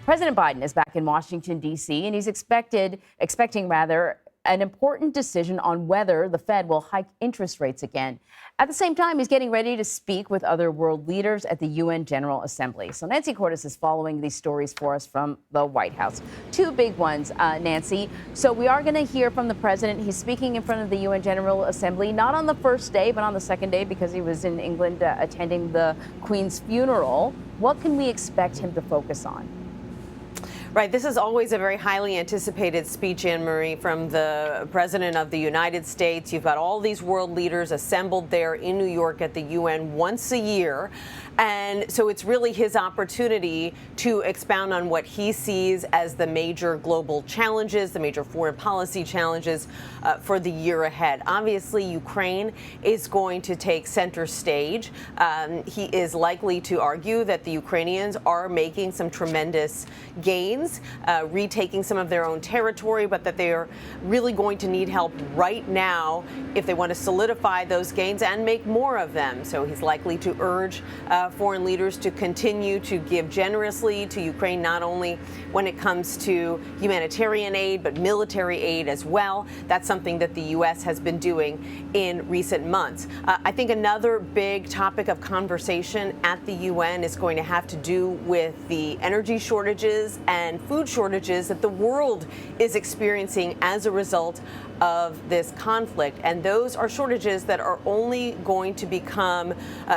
President Biden is back in Washington, D.C., and he's expecting an important decision on whether the Fed will hike interest rates again. At the same time, he's getting ready to speak with other world leaders at the UN General Assembly. So Nancy Cordes is following these stories for us from the White House. Two big ones, Nancy. So we are going to hear from the president. He's speaking in front of the UN General Assembly, not on the first day, but on the second day because he was in England attending the Queen's funeral. What can we expect him to focus on? Right. This is always a very highly anticipated speech, Anne-Marie, from the President of the United States. You've got all these world leaders assembled there in New York at the UN once a year. And so it's really his opportunity to expound on what he sees as the major global challenges, the major foreign policy challenges for the year ahead. Obviously, Ukraine is going to take center stage. He is likely to argue that the Ukrainians are making some tremendous gains, retaking some of their own territory, but that they are really going to need help right now if they want to solidify those gains and make more of them. So he's likely to urge foreign leaders to continue to give generously to Ukraine, not only when it comes to humanitarian aid, but military aid as well. That's something that the U.S. has been doing in recent months. I think another big topic of conversation at the UN is going to have to do with the energy shortages and food shortages that the world is experiencing as a result of this conflict. And those are shortages that are only going to become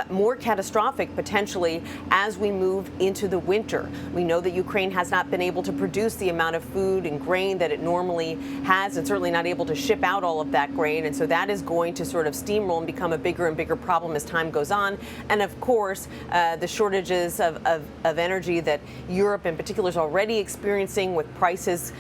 more catastrophic potentially as we move into the winter. We know that Ukraine has not been able to produce the amount of food and grain that it normally has, and certainly not able to ship out all of that grain. And so that is going to sort of steamroll and become a bigger and bigger problem as time goes on. And of course, the shortages of energy that Europe in particular is already experiencing, with prices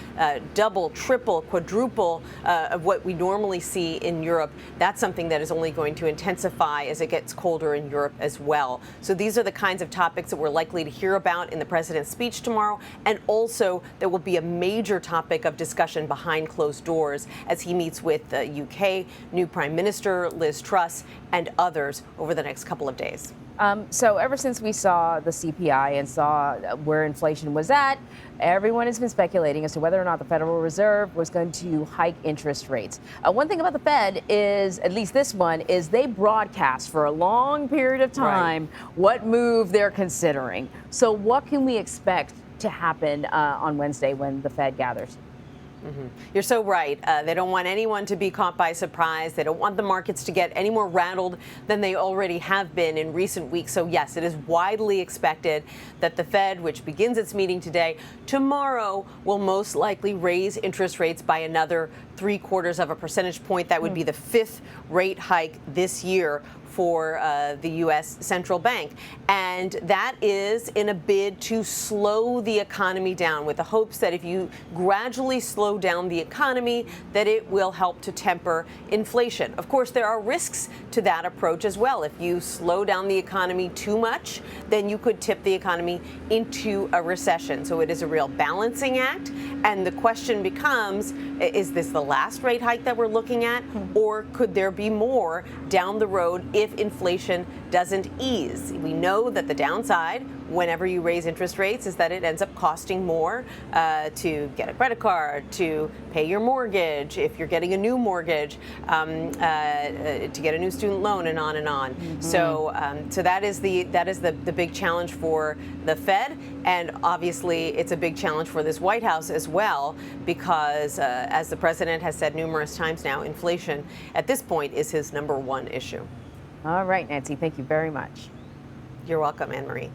double, triple, quadruple of what we normally see in Europe. That's something that is only going to intensify as it gets colder in Europe as well. So these are the kinds of topics that we're likely to hear about in the president's speech tomorrow. And also there will be a major topic of discussion behind closed doors as he meets with the UK new Prime Minister Liz Truss and others over the next couple of days. So ever since we saw the CPI and saw where inflation was at, everyone has been speculating as to whether or not the Federal Reserve was going to hike interest rates. One thing about the Fed is, at least this one, is they broadcast for a long period of time what move they're considering. So what can we expect to happen on Wednesday when the Fed gathers? Mm-hmm. You're so right. They don't want anyone to be caught by surprise. They don't want the markets to get any more rattled than they already have been in recent weeks. So yes, it is widely expected that the Fed, which begins its meeting today, tomorrow will most likely raise interest rates by another 0.75 percentage point. That would be the fifth rate hike this year for the U.S. central bank. And that is in a bid to slow the economy down, with the hopes that if you gradually slow down the economy, that it will help to temper inflation. Of course, there are risks to that approach as well. If you slow down the economy too much, then you could tip the economy into a recession. So it is a real balancing act. And the question becomes, is this the last rate hike that we're looking at, or could there be more down the road if inflation doesn't ease? We know that the downside whenever you raise interest rates is that it ends up costing more to get a credit card, to pay your mortgage, if you're getting a new mortgage, to get a new student loan, and on and on. Mm-hmm. So that is the big challenge for the Fed, and obviously it's a big challenge for this White House as well, because as the president has said numerous times now, inflation at this point is his #1 issue. All right, Nancy, thank you very much. You're welcome, Anne-Marie.